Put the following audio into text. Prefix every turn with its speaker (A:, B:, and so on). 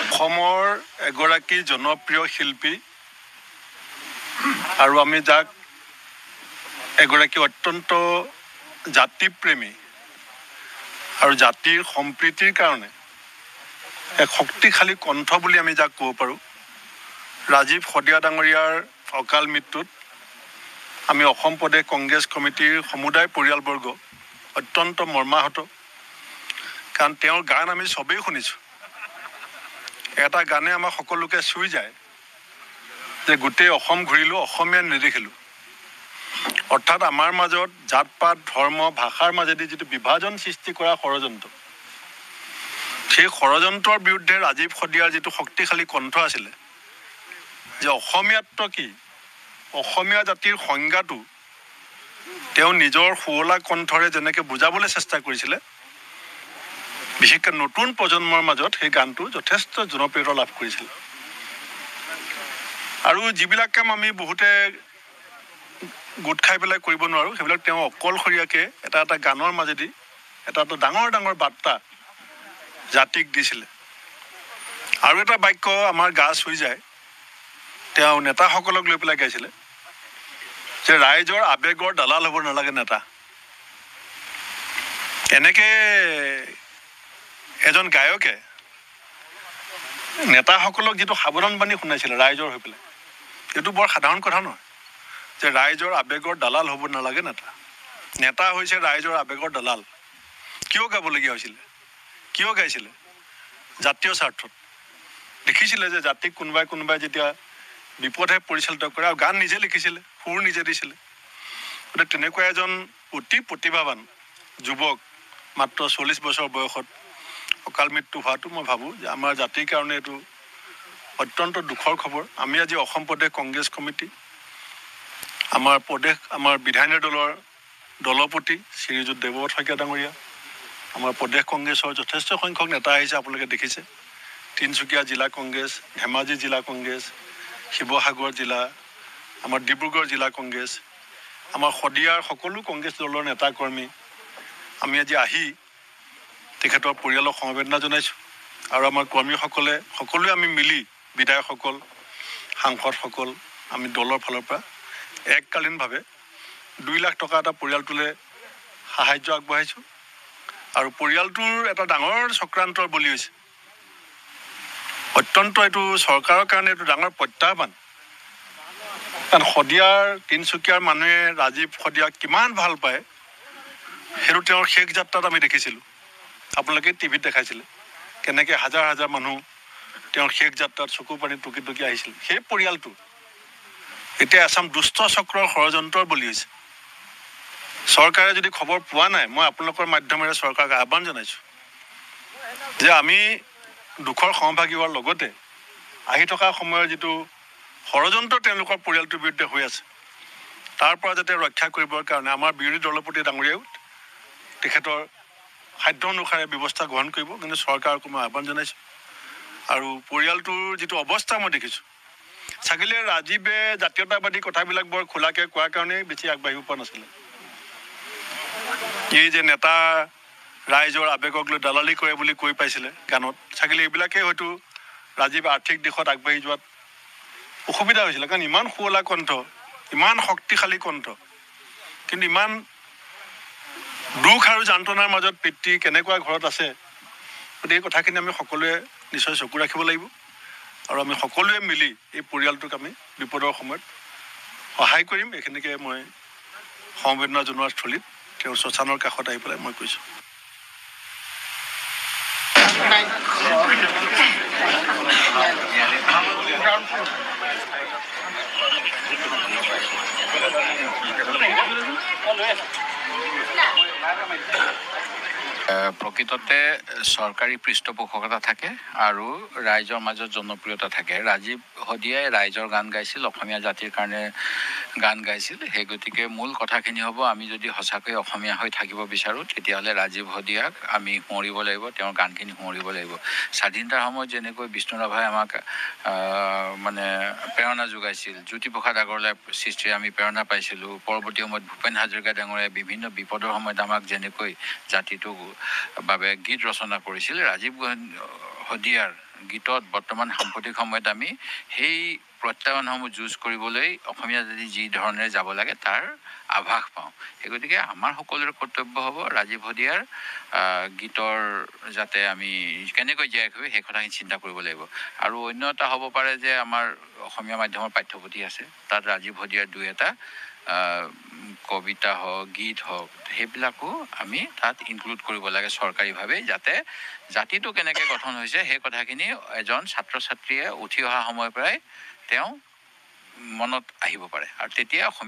A: অসমৰ এগৰাকী জনপ্ৰিয় শিল্পী আৰু আমি যাক এগৰাকী অত্যন্ত জাতিপ্ৰেমী আৰু জাতিৰ সম্প্ৰীতিৰ কাৰণে এক শক্তিশালী কণ্ঠ বুলি আমি যাক ক'ব পাৰোঁ, ৰাজীৱ শদিয়া ডাঙৰীয়াৰ অকাল মৃত্যুত আমি অসম প্ৰদেশ কংগ্ৰেছ কমিটিৰ সমুদায় পৰিয়ালবৰ্গ অত্যন্ত মৰ্মাহত। কাৰণ তেওঁৰ গান আমি চবেই শুনিছোঁ। এটা গানে আমাক সকলোকে চুই যায় যে গোটেই অসম ঘূৰিলোঁ, অসমীয়া নেদেখিলোঁ। অৰ্থাৎ আমাৰ মাজত জাত পাত ধৰ্ম ভাষাৰ মাজেদি যিটো বিভাজন সৃষ্টি কৰা ষড়যন্ত্ৰ, সেই ষড়যন্ত্ৰৰ বিৰুদ্ধে ৰাজীৱ শদিয়াৰ যিটো শক্তিশালী কণ্ঠ আছিলে যে অসমীয়াত্ব কি, অসমীয়া জাতিৰ সংজ্ঞাটো তেওঁ নিজৰ শুৱলা কণ্ঠৰে যেনেকৈ বুজাবলৈ চেষ্টা কৰিছিলে, বিশেষকৈ নতুন প্ৰজন্মৰ মাজত সেই গানটো যথেষ্ট জনপ্ৰিয়তা লাভ কৰিছিল। আৰু যিবিলাক কাম আমি বহুতে গোট খাই পেলাই কৰিব নোৱাৰোঁ, সেইবিলাক তেওঁ অকলশৰীয়াকৈ এটা এটা গানৰ মাজেদি এটা এটা ডাঙৰ ডাঙৰ বাৰ্তা জাতিক দিছিলে। আৰু এটা বাক্য আমাৰ গা চুই যায়, তেওঁ নেতাসকলক লৈ পেলাই গাইছিলে যে ৰাইজৰ আৱেগৰ দালাল হ'ব নালাগে নেতা। এনেকৈ এজন গায়কে নেতাসকলক যিটো সাৱধান বাণী শুনাইছিলে ৰাইজৰ হৈ পেলাই, এইটো বৰ সাধাৰণ কথা নহয় যে ৰাইজৰ আৱেগৰ দালাল হ'ব নালাগে নেতা। নেতা হৈছে ৰাইজৰ আৱেগৰ দালাল। কিয় গাবলগীয়া হৈছিলে, কিয় গাইছিলে? জাতীয় স্বাৰ্থত। দেখিছিলে যে জাতিক কোনোবাই যেতিয়া বিপদে পৰিচালিত কৰে, আৰু গান নিজে লিখিছিলে, সুৰ নিজে দিছিলে। গতিকে তেনেকুৱা এজন অতি প্ৰতিভাৱান যুৱক মাত্ৰ 40 বছৰ বয়সত অকাল মৃত্যু হোৱাটো মই ভাবোঁ যে আমাৰ জাতিৰ কাৰণে এইটো অত্যন্ত দুখৰ খবৰ। আমি আজি অসম প্ৰদেশ কংগ্ৰেছ কমিটি, আমাৰ বিধায়িনী দলৰ দলপতি শ্ৰীযুত দেৱব্ৰত শইকীয়া ডাঙৰীয়া, আমাৰ প্ৰদেশ কংগ্ৰেছৰ যথেষ্ট সংখ্যক নেতা আহিছে, আপোনালোকে দেখিছে। তিনিচুকীয়া জিলা কংগ্ৰেছ, ধেমাজি জিলা কংগ্ৰেছ, শিৱসাগৰ জিলা, আমাৰ ডিব্ৰুগড় জিলা কংগ্ৰেছ, আমাৰ শদিয়াৰ সকলো কংগ্ৰেছ দলৰ নেতা কৰ্মী আমি আজি আহি তেখেতৰ পৰিয়ালক সমবেদনা জনাইছোঁ। আৰু আমাৰ কৰ্মীসকলে সকলোৱে আমি মিলি, বিধায়কসকল, সাংসদসকল, আমি দলৰ ফালৰ পৰা এককালীনভাৱে 2 লাখ টকা এটা পৰিয়ালটোলৈ সাহাৰ্য আগবঢ়াইছোঁ। আৰু পৰিয়ালটোৰ এটা ডাঙৰ চক্ৰান্তৰ বলি হৈছে। অত্যন্ত এইটো চৰকাৰৰ কাৰণে এইটো ডাঙৰ প্ৰত্যাহ্বান। কাৰণ শদিয়াৰ তিনিচুকীয়াৰ মানুহে ৰাজীৱ শদিয়াক কিমান ভাল পায়, সেইটো তেওঁৰ শেষ যাত্ৰাত আমি দেখিছিলোঁ। আপোনালোকে টিভিত দেখাইছিলে কেনেকৈ হাজাৰ হাজাৰ মানুহ তেওঁৰ শেষ যাত্ৰাত চকু পানী টুকি টুকি আহিছিল। সেই পৰিয়ালটো এতিয়া এচাম দুষ্ট চক্ৰৰ ষড়যন্ত্ৰৰ বলি হৈছে। চৰকাৰে যদি খবৰ পোৱা নাই, মই আপোনালোকৰ মাধ্যমেৰে চৰকাৰক আহ্বান জনাইছোঁ যে আমি দুখৰ সমভাগী হোৱাৰ লগতে আহি থকা সময়ৰ যিটো ষড়যন্ত্ৰ তেওঁলোকৰ পৰিয়ালটোৰ বিৰুদ্ধে হৈ আছে, তাৰ পৰা যাতে ৰক্ষা কৰিবৰ কাৰণে আমাৰ বিৰোধী দলপতি ডাঙৰীয়াও তেখেতৰ সাধ্য অনুসাৰে ব্যৱস্থা গ্ৰহণ কৰিব। কিন্তু চৰকাৰকো মই আহ্বান জনাইছোঁ। আৰু পৰিয়ালটোৰ যিটো অৱস্থা মই দেখিছোঁ, চাগিলে ৰাজীৱে জাতীয়তাবাদী কথাবিলাক বৰ খোলাকৈ কোৱাৰ কাৰণেই বেছি আগবাঢ়িব পৰা নাছিলে। এই যে নেতা ৰাইজৰ আৱেগক লৈ দালালি কৰে বুলি কৈ পাইছিলে গানত, চাগিলে এইবিলাকেই হয়তো ৰাজীৱ আৰ্থিক দিশত আগবাঢ়ি যোৱাত অসুবিধা হৈছিলে। কাৰণ ইমান শুৱলা কণ্ঠ, ইমান শক্তিশালী কণ্ঠ, কিন্তু ইমান দুখ আৰু যন্ত্ৰণাৰ মাজত পিতৃ কেনেকুৱা ঘৰত আছে, গতিকে এই কথাখিনি আমি সকলোৱে নিশ্চয় চকু ৰাখিব লাগিব। আৰু আমি সকলোৱে মিলি এই পৰিয়ালটোক আমি বিপদৰ সময়ত সহায় কৰিম। এইখিনিকে মই সমবেদনা জনোৱাৰ স্থলীত তেওঁৰ শ্মশানৰ কাষত আহি পেলাই মই কৈছোঁ।
B: প্ৰকৃততে চৰকাৰী পৃষ্ঠপোষকতা থাকে আৰু ৰাইজৰ মাজত জনপ্ৰিয়তা থাকে। ৰাজীৱ শদিয়াই ৰাইজৰ গান গাইছিল, অসমীয়া জাতিৰ কাৰণে গান গাইছিল। সেই গতিকে মূল কথাখিনি হ'ব, আমি যদি সঁচাকৈ অসমীয়া হৈ থাকিব বিচাৰোঁ, তেতিয়াহ'লে ৰাজীৱ শদিয়াক আমি সোঁৱৰিব লাগিব, তেওঁৰ গানখিনি সোঁৱৰিব লাগিব। স্বাধীনতাৰ সময়ত যেনেকৈ বিষ্ণু ৰাভাই আমাক প্ৰেৰণা প্ৰেৰণা যোগাইছিল। জ্যোতিপ্ৰসাদ আগৰৱালাই সৃষ্টিৰে আমি প্ৰেৰণা পাইছিলোঁ। পৰৱৰ্তী সময়ত ভূপেন হাজৰিকা ডাঙৰীয়াই বিভিন্ন বিপদৰ সময়ত আমাক যেনেকৈ জাতিটোৰ বাবে গীত ৰচনা কৰিছিল, ৰাজীৱ শদিয়াৰ গীতত বৰ্তমান সাম্প্ৰতিক সময়ত আমি সেই প্ৰত্যাহ্বানসমূহ যুঁজ কৰিবলৈ অসমীয়া জাতি যি ধৰণেৰে যাব লাগে তাৰ আভাস পাওঁ। সেই গতিকে আমাৰ সকলোৰে কৰ্তব্য হ'ব ৰাজীৱ শদিয়াৰ গীতৰ যাতে আমি কেনেকৈ জীয়াই ৰাখিব সেই কথাখিনি চিন্তা কৰিব লাগিব। আৰু অন্য এটা হ'ব পাৰে যে আমাৰ অসমীয়া মাধ্যমৰ পাঠ্যপুথি আছে, তাত ৰাজীৱ শদিয়াৰ দুই এটা কবিতা হওক, গীত হওক, সেইবিলাকো আমি তাত ইনক্লুড কৰিব লাগে চৰকাৰীভাৱে, যাতে জাতিটো কেনেকৈ গঠন হৈছে সেই কথাখিনি এজন ছাত্ৰ ছাত্ৰীয়ে উঠি অহা সময়ৰ পৰাই তেওঁ মনত আহিব পাৰে। আৰু তেতিয়া অসমীয়া